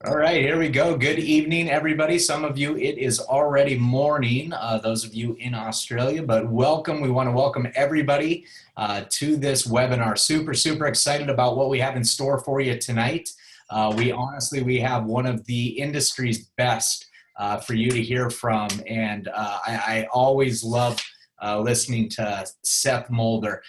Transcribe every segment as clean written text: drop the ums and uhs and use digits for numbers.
All right, here we go. Good evening, everybody. Some of you, it is already morning, those of you in Australia, but welcome. We want to welcome everybody to this webinar. Super excited about what we have in store for you tonight. We have one of the industry's best for you to hear from, and I always love listening to Seth Mulder.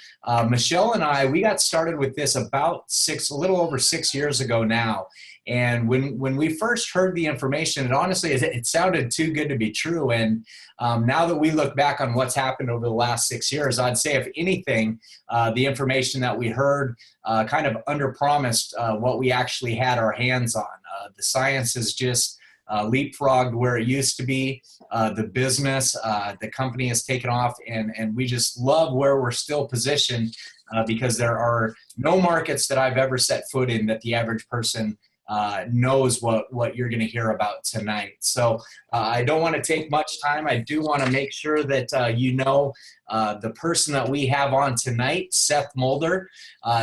Michelle and I, we got started with this about a little over 6 years ago now. And when we first heard the information, it sounded too good to be true. And now that we look back on what's happened over the last 6 years, I'd say if anything, the information that we heard kind of underpromised what we actually had our hands on. The science has just leapfrogged where it used to be. The business, the company has taken off, and we just love where we're still positioned because there are no markets that I've ever set foot in that the average person knows what you're going to hear about tonight. So I don't want to take much time. I do want to make sure that you know the person that we have on tonight, Seth Mulder.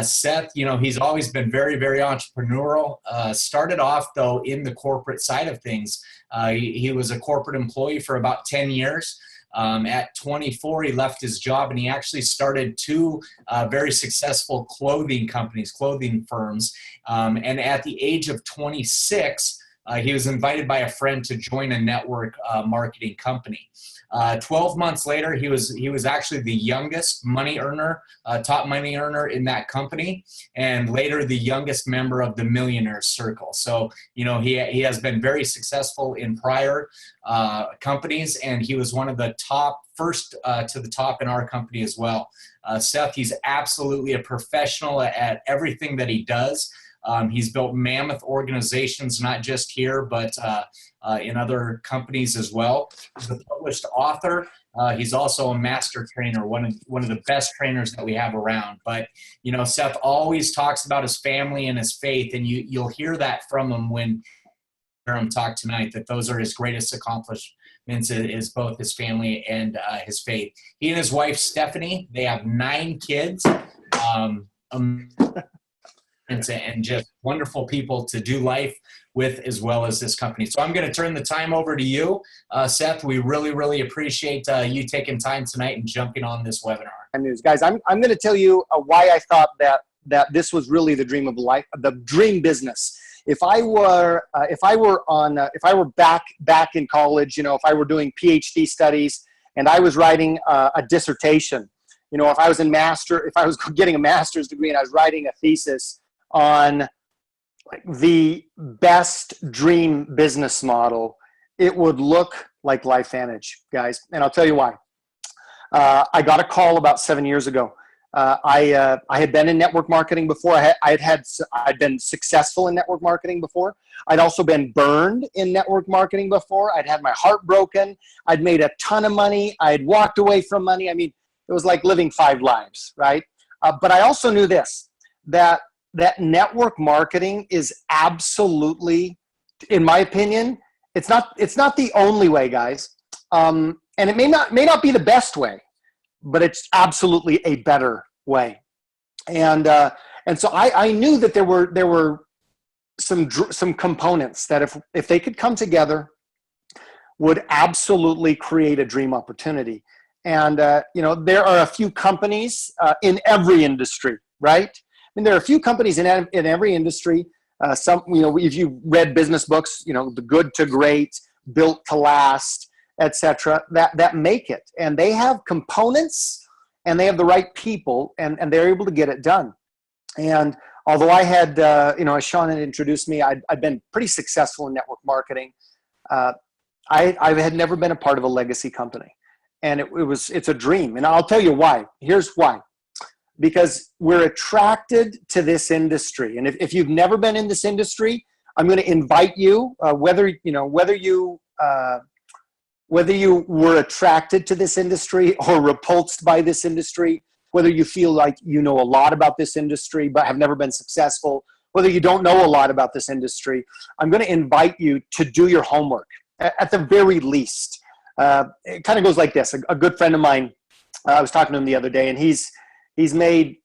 Seth, he's always been very entrepreneurial. Started off, though, in the corporate side of things. He was a corporate employee for about 10 years. At 24, he left his job and he actually started two very successful clothing companies, clothing firms. And at the age of 26, he was invited by a friend to join a network marketing company. 12 months later, he was actually the youngest money earner, top money earner in that company, and later the youngest member of the Millionaires Circle. So, he has been very successful in prior companies, and he was one of the first to the top in our company as well. Seth, he's absolutely a professional at everything that he does. He's built mammoth organizations, not just here, but in other companies as well. He's a published author. He's also a master trainer, one of the best trainers that we have around. But, Seth always talks about his family and his faith, and you'll hear that from him when you hear him talk tonight, that those are his greatest accomplishments is both his family and his faith. He and his wife, Stephanie, they have 9 kids. And just wonderful people to do life with, as well as this company. So I'm going to turn the time over to you, Seth. We really appreciate you taking time tonight and jumping on this webinar. News, guys. I'm going to tell you why I thought that this was really the dream of life, the dream business. If I were back in college, if I were doing PhD studies and I was writing a dissertation, if I was getting a master's degree and I was writing a thesis on the best dream business model, it would look like Lifevantage, guys. And I'll tell you why. I got a call about 7 years ago. I had been in network marketing before. I'd been successful in network marketing before. I'd also been burned in network marketing before. I'd had my heart broken. I'd made a ton of money. I'd walked away from money. I mean, it was like living 5 lives, right? But I also knew this, that network marketing is absolutely, in my opinion, it's not the only way, guys. And it may not be the best way, but it's absolutely a better way. And so I knew that there were some components that if they could come together would absolutely create a dream opportunity. And there are a few companies in every industry, right? I mean, there are a few companies in every industry. If you read business books, the good to great, built to last, etc., that make it. And they have components and they have the right people and they're able to get it done. And although I had, as Shawn had introduced me, I'd been pretty successful in network marketing. I had never been a part of a legacy company. And it's a dream. And I'll tell you why. Here's why. Because we're attracted to this industry. And if you've never been in this industry, I'm going to invite you, whether you were attracted to this industry or repulsed by this industry, whether you feel like you know a lot about this industry but have never been successful, whether you don't know a lot about this industry, I'm going to invite you to do your homework at the very least. It kind of goes like this. A good friend of mine, I was talking to him the other day, and he's made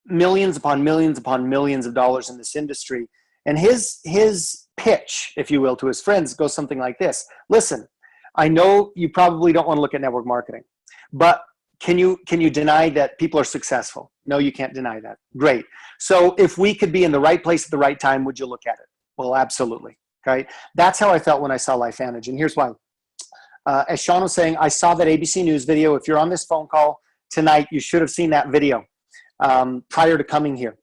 millions upon millions upon millions of dollars in this industry. And his pitch, if you will, to his friends goes something like this. Listen, I know you probably don't want to look at network marketing, but can you deny that people are successful? No, you can't deny that. Great. So if we could be in the right place at the right time, would you look at it? Well, absolutely. Okay. That's how I felt when I saw Lifevantage. And here's why. As Shawn was saying, I saw that ABC News video. If you're on this phone call tonight, you should have seen that video prior to coming here.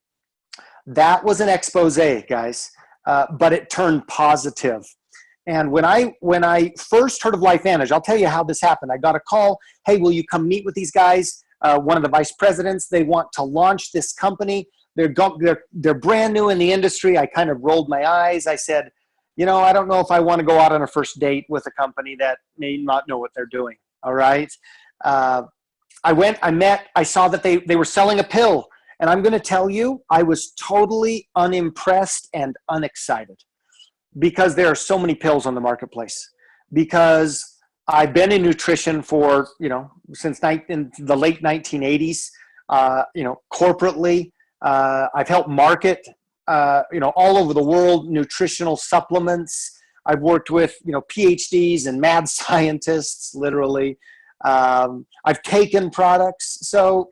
That was an expose, guys, but it turned positive. And when I first heard of Lifevantage, I'll tell you how this happened. I got a call, hey, will you come meet with these guys? One of the vice presidents, they want to launch this company. They're brand new in the industry. I kind of rolled my eyes. I said, I don't know if I want to go out on a first date with a company that may not know what they're doing. All right. I went, I met, I saw that they were selling a pill. And I'm going to tell you, I was totally unimpressed and unexcited because there are so many pills on the marketplace. Because I've been in nutrition for, since in the late 1980s, corporately. I've helped market, all over the world, nutritional supplements. I've worked with, PhDs and mad scientists, literally. I've taken products. So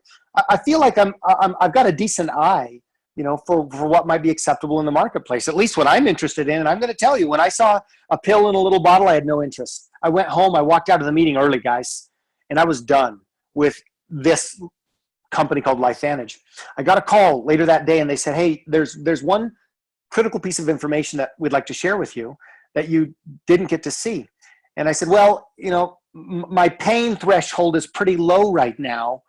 I feel like I've got a decent eye, for what might be acceptable in the marketplace, at least what I'm interested in. And I'm going to tell you, when I saw a pill in a little bottle, I had no interest. I went home, I walked out of the meeting early, guys, and I was done with this company called Lifevantage. I got a call later that day and they said, hey, there's one critical piece of information that we'd like to share with you that you didn't get to see. And I said, well, my pain threshold is pretty low right now.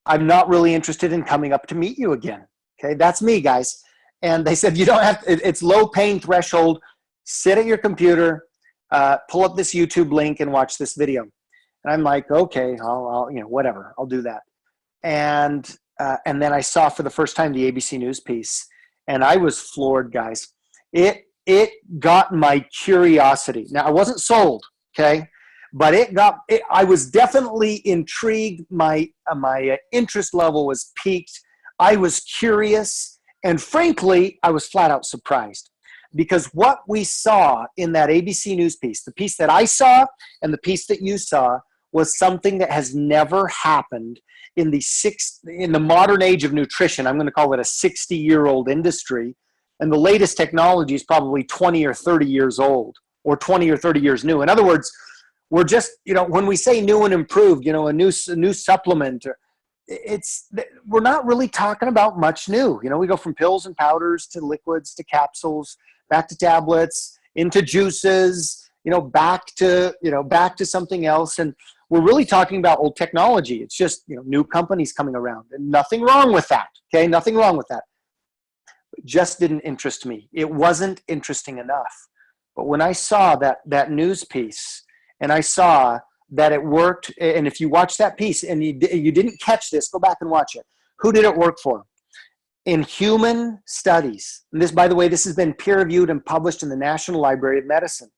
I'm not really interested in coming up to meet you again. Okay, that's me, guys. And they said, you don't have to, it's low pain threshold. Sit at your computer, pull up this YouTube link and watch this video. And I'm like, okay, I'll whatever, I'll do that. And then I saw for the first time the ABC News piece, and I was floored, guys. It got my curiosity. Now, I wasn't sold, okay? But I was definitely intrigued. My interest level was piqued. I was curious. And frankly, I was flat out surprised. Because what we saw in that ABC News piece, the piece that I saw and the piece that you saw, was something that has never happened in the modern age of nutrition. I'm going to call it a 60-year-old industry. And the latest technology is probably 20 or 30 years old, or 20 or 30 years new. In other words, we're just, when we say new and improved, a new supplement, we're not really talking about much new. We go from pills and powders to liquids to capsules, back to tablets, into juices, back to something else. And we're really talking about old technology. It's just, new companies coming around, and nothing wrong with that. Okay. Nothing wrong with that. It just didn't interest me. It wasn't interesting enough. But when I saw that news piece, and I saw that it worked, and if you watch that piece and you didn't catch this, go back and watch it. Who did it work for? In human studies. And this, by the way, this has been peer-reviewed and published in the National Library of Medicine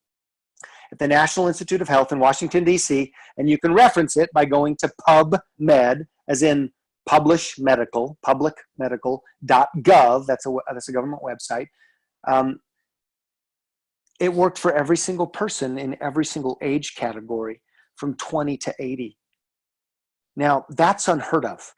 at the National Institute of Health in Washington, D.C., and you can reference it by going to PubMed, as in publicmedical.gov. That's a government website. It worked for every single person in every single age category from 20 to 80. Now, that's unheard of.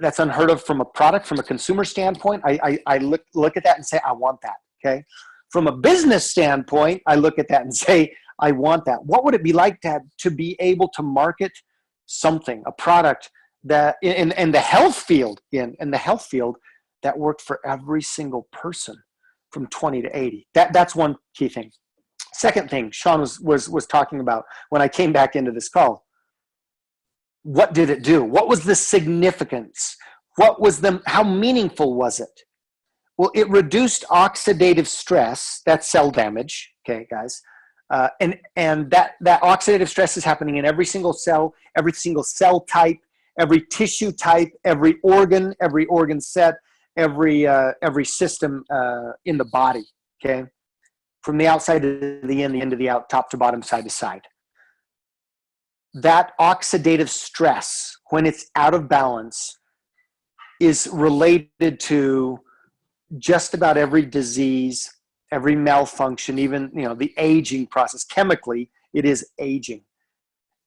That's unheard of from a product, from a consumer standpoint. I look at that and say, I want that, okay? From a business standpoint, I look at that and say, I want that. What would it be like to be able to market something, a product that in the health field, that worked for every single person from 20 to 80. That's one key thing. Second thing Shawn was talking about when I came back into this call. What did it do? What was the significance? How meaningful was it? Well, it reduced oxidative stress. That's cell damage. Okay, guys. And that oxidative stress is happening in every single cell type, every tissue type, every organ set, every system in the body, okay? From the outside to the in, the end to the out, top to bottom, side to side. That oxidative stress, when it's out of balance, is related to just about every disease, every malfunction, even, the aging process, chemically, it is aging.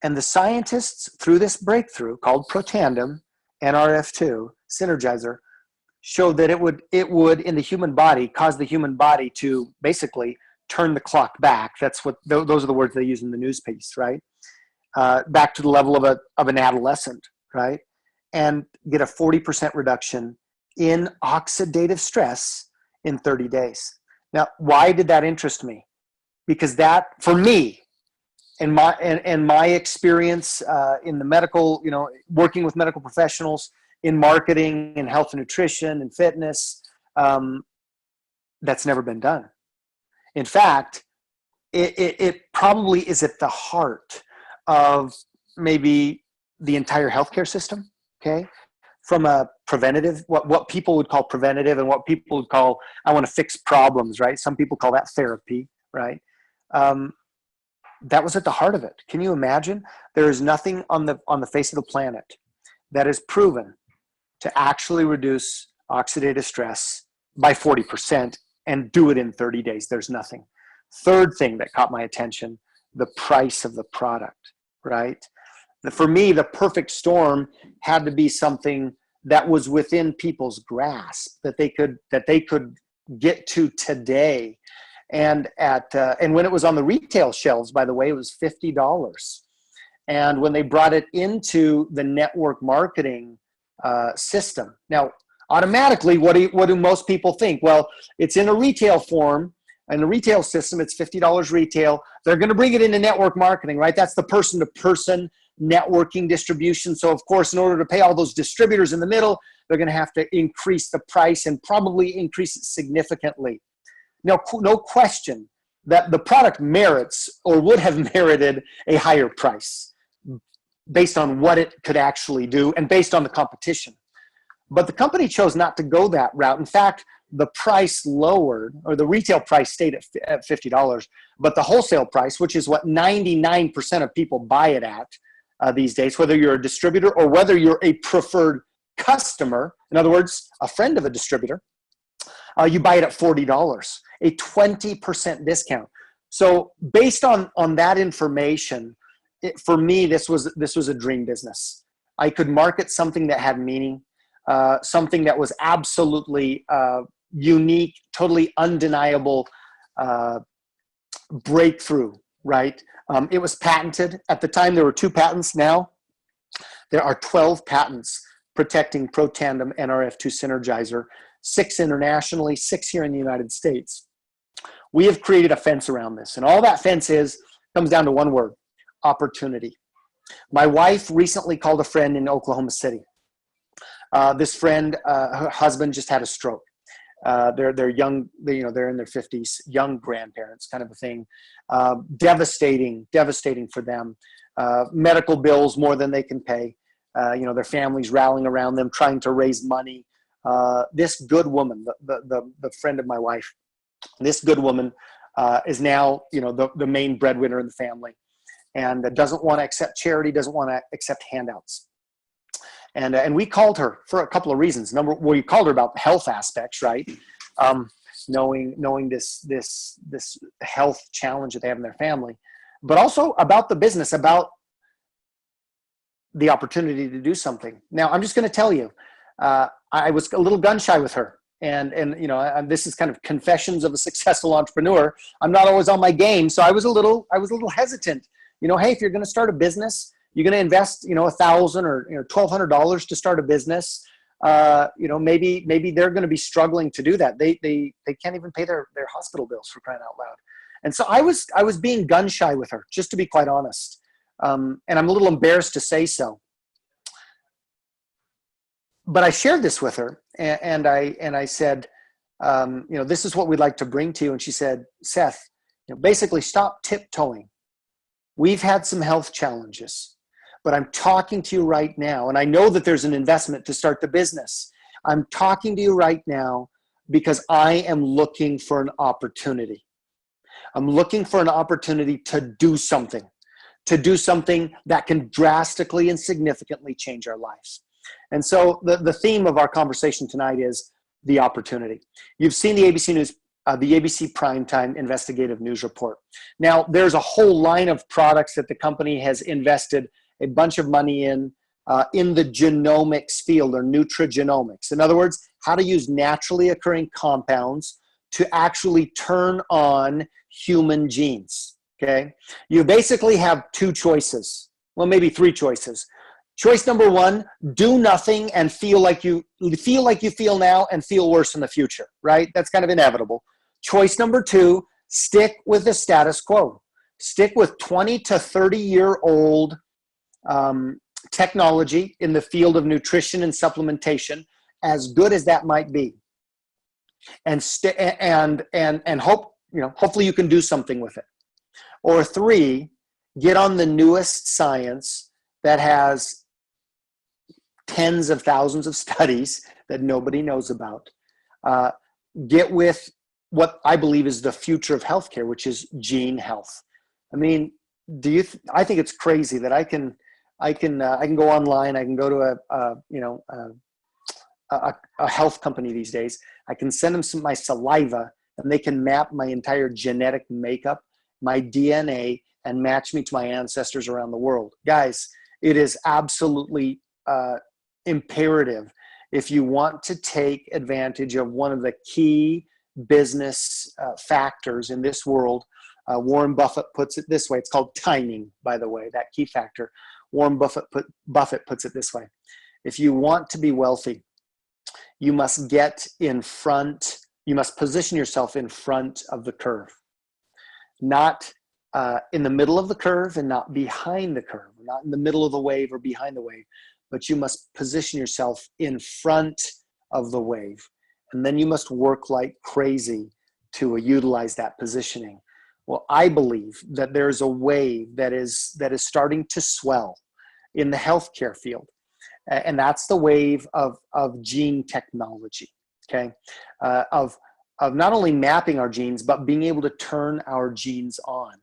And the scientists, through this breakthrough called Protandim, NRF2, Synergizer, showed that it would in the human body cause the human body to basically turn the clock back. That's what those are the words they use in the news piece, right? Back to the level of an adolescent, right? And get a 40% reduction in oxidative stress in 30 days. Now, why did that interest me? Because that, for me, in my experience in the medical, working with medical professionals in marketing and health and nutrition and fitness, that's never been done. In fact, it probably is at the heart of maybe the entire healthcare system, okay? From a preventative, what people would call preventative and what people would call, I want to fix problems, right? Some people call that therapy, right? That was at the heart of it. Can you imagine? There is nothing on the face of the planet that is proven to actually reduce oxidative stress by 40% and do it in 30 days. There's nothing. Third thing that caught my attention, the price of the product, right? For me, the perfect storm had to be something that was within people's grasp, that they could get to today. And when it was on the retail shelves, by the way, it was $50. And when they brought it into the network marketing system, now automatically, what do most people think? Well, it's in a retail form, in the retail system, it's $50 retail. They're going to bring it into network marketing, right? That's the person-to-person networking distribution. So, of course, in order to pay all those distributors in the middle, they're going to have to increase the price and probably increase it significantly. Now, no question that the product merits or would have merited a higher price based on what it could actually do and based on the competition. But the company chose not to go that route. In fact, the price lowered, or the retail price stayed at $50, but the wholesale price, which is what 99% of people buy it at these days, whether you're a distributor or whether you're a preferred customer, in other words, a friend of a distributor, you buy it at $40, a 20% discount. So based on that information, for me, this was a dream business. I could market something that had meaning, something that was absolutely unique, totally undeniable breakthrough, right? It was patented. At the time, there were 2 patents. Now, there are 12 patents protecting Protandim NRF2 Synergizer, 6 internationally, 6 here in the United States. We have created a fence around this, and all that fence comes down to one word: opportunity. My wife recently called a friend in Oklahoma City. This friend, her husband just had a stroke. They're young, they're in their 50s, young grandparents, kind of a thing. Devastating for them. Medical bills more than they can pay. Their families rallying around them, trying to raise money. This good woman, the friend of my wife, this good woman is now, the main breadwinner in the family, and doesn't want to accept charity, doesn't want to accept handouts. And we called her for a couple of reasons. We called her about health aspects, right? Knowing this health challenge that they have in their family, but also about the business, about the opportunity to do something. Now, I'm just going to tell you, I was a little gun shy with her, and this is kind of confessions of a successful entrepreneur. I'm not always on my game, so I was a little hesitant. Hey, if you're going to start a business, you're going to invest, $1,000 or $1,200 to start a business. Maybe they're going to be struggling to do that. They can't even pay their hospital bills, for crying out loud. And so I was being gun shy with her, just to be quite honest. And I'm a little embarrassed to say so. But I shared this with her, and I said, this is what we'd like to bring to you. And she said, Seth, basically stop tiptoeing. We've had some health challenges, but I'm talking to you right now, and I know that there's an investment to start the business. I'm talking to you right now because I am looking for an opportunity. I'm looking for an opportunity to do something that can drastically and significantly change our lives. And so the theme of our conversation tonight is the opportunity. You've seen the ABC News the ABC Primetime Investigative News Report. Now, there's a whole line of products that the company has invested a bunch of money in the genomics field, or nutrigenomics. In other words, how to use naturally occurring compounds to actually turn on human genes, okay? You basically have two choices, well, maybe three choices. Choice number one, do nothing and feel like you feel now and feel worse in the future, right? That's kind of inevitable. Choice number two, stick with the status quo. Stick with 20 to 30-year-old technology in the field of nutrition and supplementation, as good as that might be, and hope, hopefully you can do something with it. Or three, get on the newest science that has tens of thousands of studies that nobody knows about. Get with what I believe is the future of healthcare, which is gene health. I mean, I think it's crazy that I can go online. I can go to a health company these days. I can send them my saliva, and they can map my entire genetic makeup, my DNA, and match me to my ancestors around the world. Guys, it is absolutely imperative, if you want to take advantage of one of the key business factors in this world. Warren Buffett puts it this way. It's called timing, by the way, that key factor. Warren Buffett puts it this way. If you want to be wealthy, you must position yourself in front of the curve, not in the middle of the curve and not behind the curve, not in the middle of the wave or behind the wave, but you must position yourself in front of the wave. And then you must work like crazy to utilize that positioning. Well, I believe that there's a wave that is starting to swell in the healthcare field. And that's the wave of gene technology, okay? Of not only mapping our genes, but being able to turn our genes on.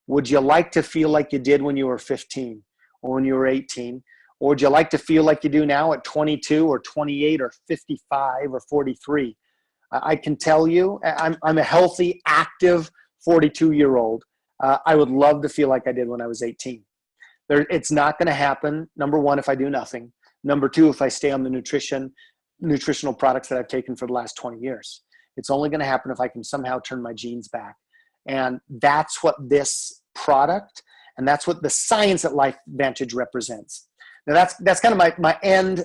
Would you like to feel like you did when you were 15 or when you were 18? Or would you like to feel like you do now at 22 or 28 or 55 or 43? I can tell you, I'm a healthy, active 42-year-old. I would love to feel like I did when I was 18. It's not going to happen, number one, if I do nothing. Number two, if I stay on the nutritional products that I've taken for the last 20 years. It's only going to happen if I can somehow turn my genes back. And that's what this product, and that's what the science at Lifevantage represents. Now that's kind of my end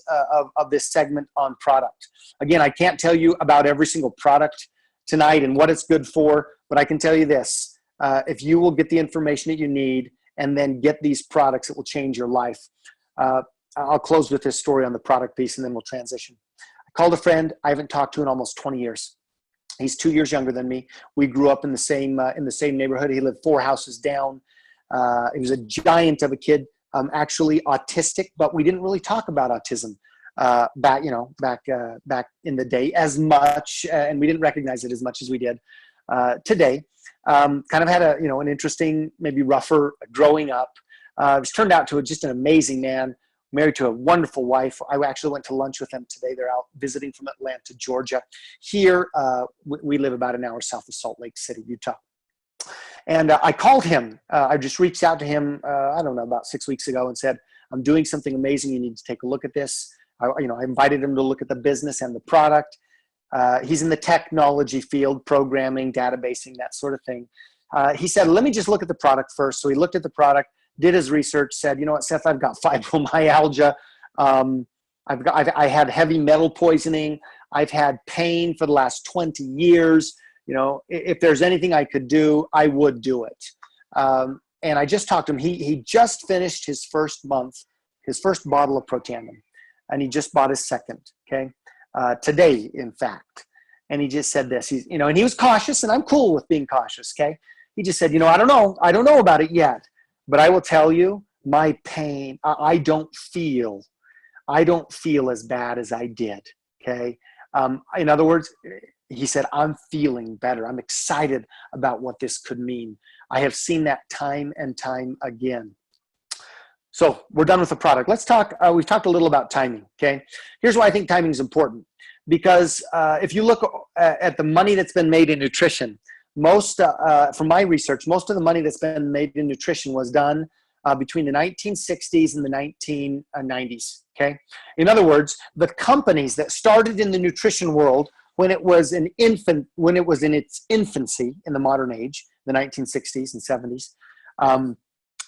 of this segment on product. Again, I can't tell you about every single product tonight and what it's good for, but I can tell you this: if you will get the information that you need and then get these products, it will change your life. I'll close with this story on the product piece, and then we'll transition. I called a friend I haven't talked to in almost 20 years. He's 2 years younger than me. We grew up in the same neighborhood. He lived 4 houses down. He was a giant of a kid. Actually autistic, but we didn't really talk about autism back in the day as much, and we didn't recognize it as much as we did today. Kind of had an interesting, maybe rougher growing up. He's turned out to just an amazing man, married to a wonderful wife. I actually went to lunch with them today. They're out visiting from Atlanta, Georgia. Here, we live about an hour south of Salt Lake City, Utah. And I called him. I just reached out to him, about 6 weeks ago and said, I'm doing something amazing. You need to take a look at this. I invited him to look at the business and the product. He's in the technology field, programming, databasing, that sort of thing. He said, let me just look at the product first. So he looked at the product, did his research, said, you know what, Seth, I've got fibromyalgia. I had heavy metal poisoning. I've had pain for the last 20 years. If there's anything I could do, I would do it. And I just talked to him. He just finished his first bottle of Protandim, and he just bought his second, okay? Today, in fact. And he just said this, and he was cautious, and I'm cool with being cautious, okay? He just said, I don't know about it yet, but I will tell you, my pain, I don't feel as bad as I did, okay? In other words, he said, I'm feeling better. I'm excited about what this could mean. I have seen that time and time again. So we're done with the product. Let's talk. We've talked a little about timing, okay? Here's why I think timing is important. because if you look at the money that's been made in nutrition, from my research, most of the money that's been made in nutrition was done between the 1960s and the 1990s. Okay, in other words, the companies that started in the nutrition world when it was in its infancy in the modern age, the 1960s and 70s,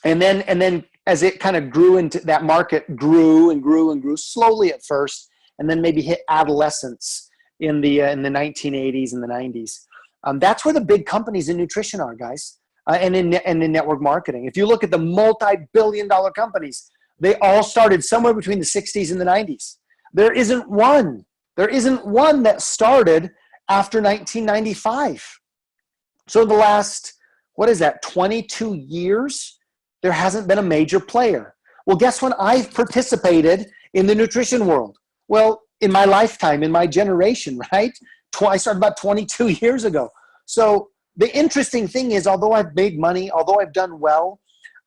and then as it kind of grew into that market, grew and grew and grew slowly at first, and then maybe hit adolescence in the 1980s and the 90s. That's where the big companies in nutrition are, guys, and in network marketing. If you look at the multi-billion-dollar companies, they all started somewhere between the 60s and the 90s. There isn't one that started after 1995. So the last, 22 years, there hasn't been a major player. Well, guess when I've participated in the nutrition world? Well, in my lifetime, in my generation, right? I started about 22 years ago. So the interesting thing is, although I've made money, although I've done well,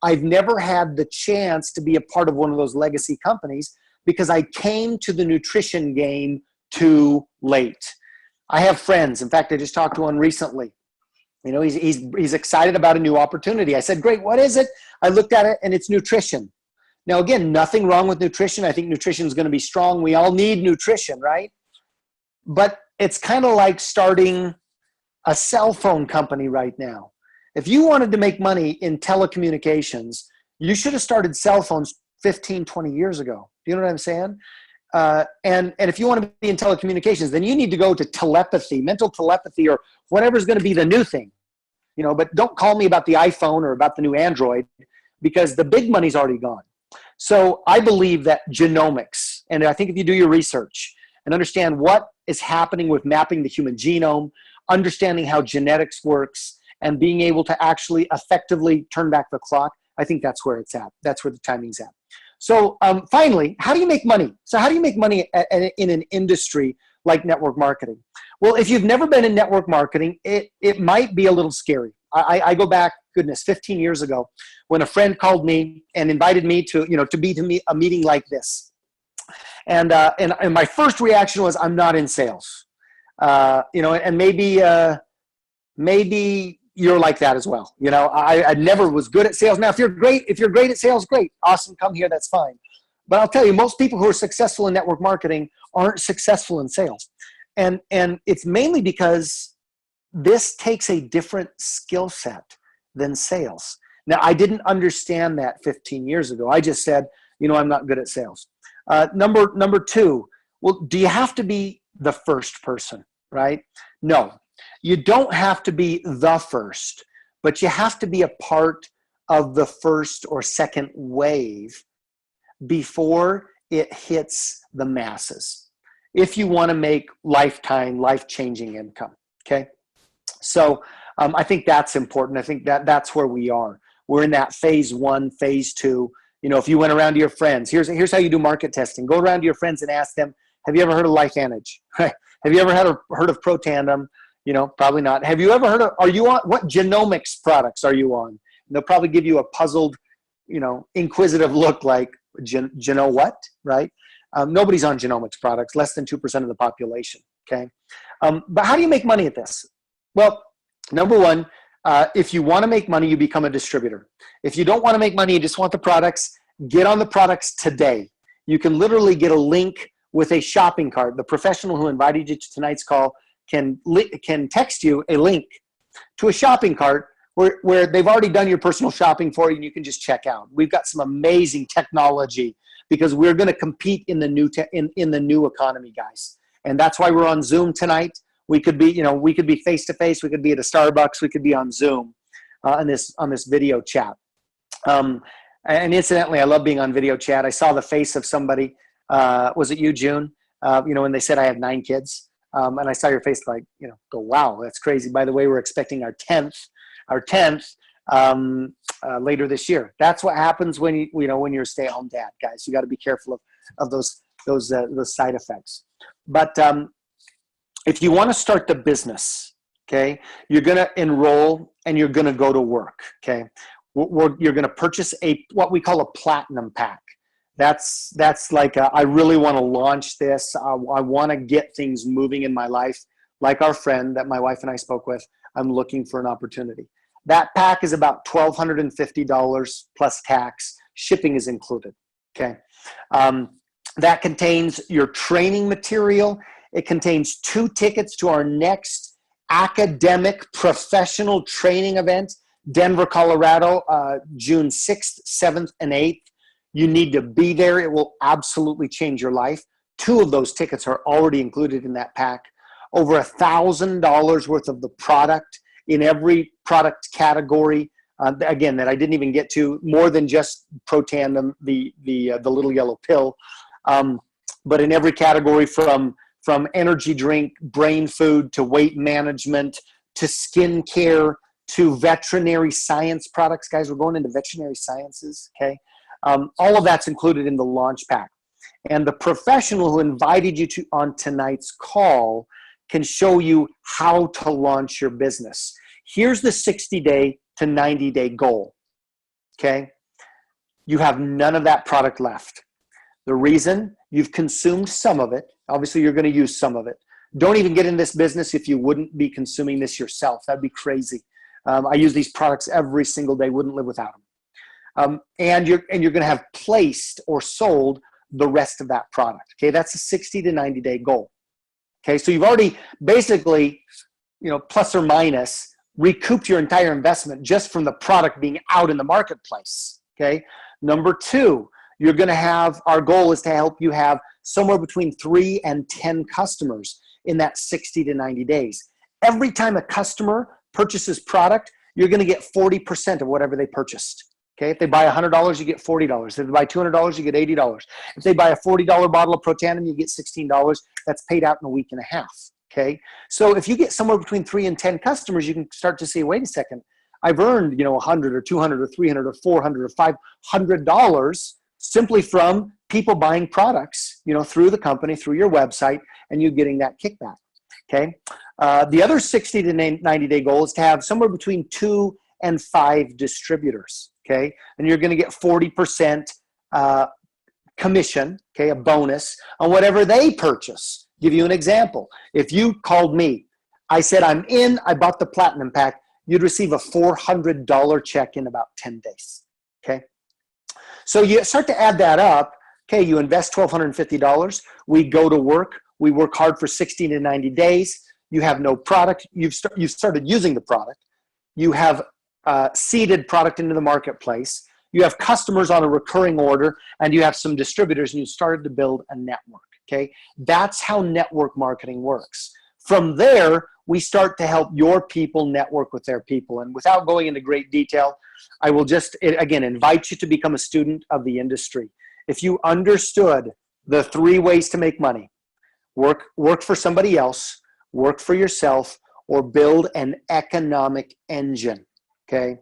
I've never had the chance to be a part of one of those legacy companies because I came to the nutrition game too late. I have friends. In fact, I just talked to one recently. You know, he's excited about a new opportunity. I said, great, what is it? I looked at it and it's nutrition. Now, again, nothing wrong with nutrition. I think nutrition is going to be strong. We all need nutrition, right? But it's kind of like starting a cell phone company right now. If you wanted to make money in telecommunications, you should have started cell phones 15, 20 years ago. Do you know what I'm saying? And if you want to be in telecommunications, then you need to go to telepathy, mental telepathy, or whatever's going to be the new thing. You know, but don't call me about the iPhone or about the new Android because the big money's already gone. So I believe that genomics, and I think if you do your research and understand what is happening with mapping the human genome, understanding how genetics works, and being able to actually effectively turn back the clock, I think that's where it's at. That's where the timing's at. So finally, how do you make money? So how do you make money in an industry like network marketing? Well, if you've never been in network marketing, it might be a little scary. I go back, 15 years ago, when a friend called me and invited me to be a meeting like this. And my first reaction was, I'm not in sales. And maybe you're like that as well. You know, I never was good at sales. Now, if you're great at sales, great, awesome, come here, that's fine. But I'll tell you, most people who are successful in network marketing aren't successful in sales. And it's mainly because this takes a different skill set than sales. Now, I didn't understand that 15 years ago. I just said, I'm not good at sales. Number two, well, do you have to be the first person, right? No, you don't have to be the first, but you have to be a part of the first or second wave before it hits the masses, if you want to make life-changing income, okay? So I think that's important. I think that's where we are. We're in that phase one, phase two. If you went around to your friends, here's how you do market testing. Go around to your friends and ask them, have you ever heard of Lifevantage? Have you ever heard of ProTandem? Probably not. Have you ever heard of, what genomics products are you on? And they'll probably give you a puzzled, inquisitive look like, what, right? Nobody's on genomics products, less than 2% of the population, okay? But how do you make money at this? Well, number one, if you want to make money, you become a distributor. If you don't want to make money, you just want the products, get on the products today. You can literally get a link with a shopping cart. The professional who invited you to tonight's call can text you a link to a shopping cart where they've already done your personal shopping for you and you can just check out. We've got some amazing technology because we're going to compete in the new economy, guys. And that's why we're on Zoom tonight. We could be face to face. We could be at a Starbucks. We could be on Zoom on this video chat. And incidentally, I love being on video chat. I saw the face of somebody. Was it you, June? When they said I have 9 kids. And I saw your face go, wow, that's crazy. By the way, we're expecting our 10th later this year. That's what happens when you're a stay-at-home dad, guys. You got to be careful of those side effects. But if you want to start the business, okay, you're going to enroll and you're going to go to work, okay? You're going to purchase what we call a platinum pack. That's like, I really want to launch this. I want to get things moving in my life. Like our friend that my wife and I spoke with, I'm looking for an opportunity. That pack is about $1,250 plus tax. Shipping is included, okay? That contains your training material. It contains 2 tickets to our next academic professional training event, Denver, Colorado, June 6th, 7th, and 8th. You need to be there. It will absolutely change your life. 2 of those tickets are already included in that pack. Over $1,000 worth of the product in every product category. Again, that I didn't even get to, more than just Protandim, the little yellow pill, but in every category from energy drink, brain food, to weight management, to skin care, to veterinary science products. Guys, we're going into veterinary sciences, okay? All of that's included in the launch pack. And the professional who invited you on tonight's call can show you how to launch your business. Here's the 60-day to 90-day goal, okay? You have none of that product left. The reason, you've consumed some of it. Obviously, you're going to use some of it. Don't even get in this business if you wouldn't be consuming this yourself. That'd be crazy. I use these products every single day, wouldn't live without them. And you're going to have placed or sold the rest of that product. Okay, that's a 60 to 90-day goal. Okay, so you've already basically, plus or minus, recouped your entire investment just from the product being out in the marketplace. Okay, number 2, you're going to have, our goal is to help you have somewhere between 3 and 10 customers in that 60 to 90 days. Every time a customer purchases product, you're going to get 40% of whatever they purchased. Okay, if they buy $100, you get $40. If they buy $200, you get $80. If they buy a $40 bottle of Protandim, you get $16. That's paid out in a week and a half. Okay, so if you get somewhere between 3 and 10 customers, you can start to say, wait a second, I've earned, $100 or $200 or $300 or $400 or $500 simply from people buying products, through the company, through your website, and you getting that kickback. Okay, the other 60 to 90-day goal is to have somewhere between 2 and 5 distributors. Okay, and you're going to get 40% commission, okay, a bonus on whatever they purchase. Give you an example. If you called me, I said, I'm in, I bought the platinum pack, you'd receive a $400 check in about 10 days. Okay, so you start to add that up. Okay, you invest $1,250. We go to work. We work hard for 60 to 90 days. You have no product. You've started using the product. You have seeded product into the marketplace. You have customers on a recurring order, and you have some distributors, and you started to build a network. Okay, that's how network marketing works. From there, we start to help your people network with their people. And without going into great detail, I will just, again, invite you to become a student of the industry. If you understood the 3 ways to make money, work for somebody else, work for yourself, or build an economic engine, okay?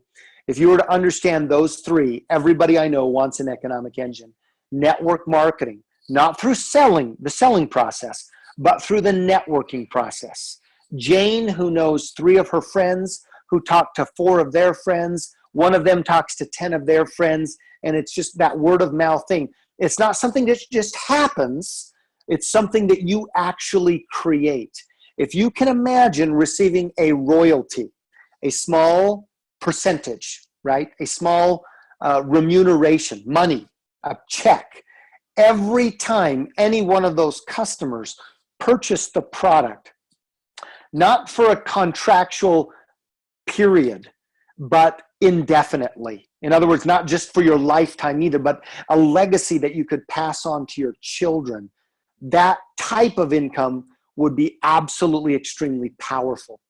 If you were to understand those 3, everybody I know wants an economic engine. Network marketing, not through the selling process, but through the networking process. Jane, who knows 3 of her friends, who talk to 4 of their friends, one of them talks to 10 of their friends, and it's just that word of mouth thing. It's not something that just happens. It's something that you actually create. If you can imagine receiving a royalty, a small percentage, right? A small remuneration, money, a check, every time any one of those customers purchase the product, not for a contractual period, but indefinitely. In other words, not just for your lifetime either, but a legacy that you could pass on to your children. That type of income would be absolutely extremely powerful.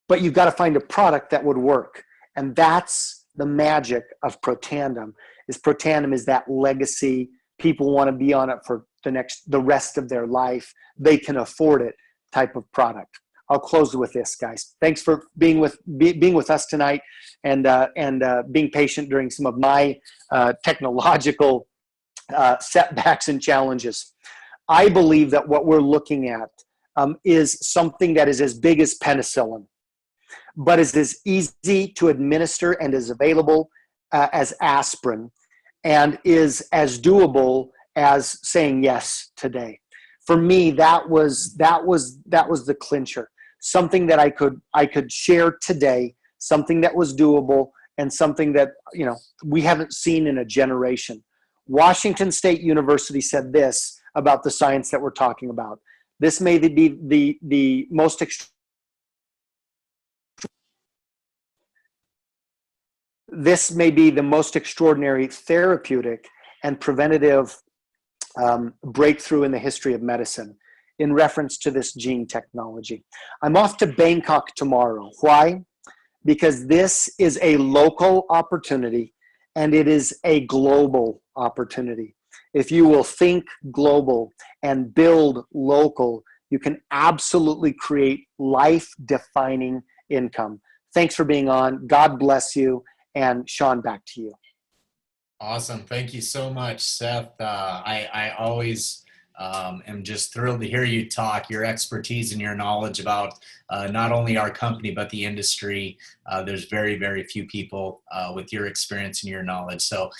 But you've got to find a product that would work. And that's the magic of Protandim. Protandim is that legacy. People want to be on it for the rest of their life. They can afford it type of product. I'll close with this, guys. Thanks for being with us tonight and being patient during some of my technological setbacks and challenges. I believe that what we're looking at is something that is as big as penicillin, but is as easy to administer and is available as aspirin. and is as doable as saying yes today. For me, that was the clincher. Something that I could share today, something that was doable, and something that, you know, we haven't seen in a generation. Washington State University said this about the science that we're talking about. This may be the most this may be the most extraordinary therapeutic and preventative breakthrough in the history of medicine in reference to this gene technology. I'm off to Bangkok tomorrow. Why? Because this is a local opportunity and it is a global opportunity. If you will think global and build local, you can absolutely create life-defining income. Thanks for being on. God bless you. And Shawn, back to you. Awesome. Thank you so much, Seth. I always am just thrilled to hear you talk. Your expertise and your knowledge about not only our company, but the industry. There's very, very few people with your experience and your knowledge. So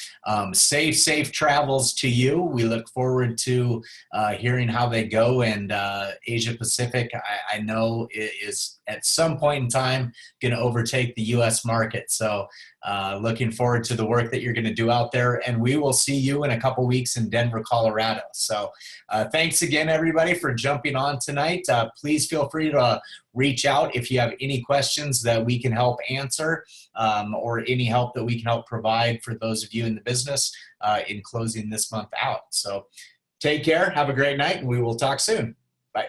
safe travels to you. We look forward to hearing how they go. And Asia Pacific, I know, is at some point in time going to overtake the U.S. market. So looking forward to the work that you're going to do out there. And we will see you in a couple weeks in Denver, Colorado. So thanks again, everybody, for jumping on tonight. Please feel free to reach out if you have any questions that we can help answer or any help that we can help provide for those of you in the business in closing this month out. So take care. Have a great night, and we will talk soon. Bye.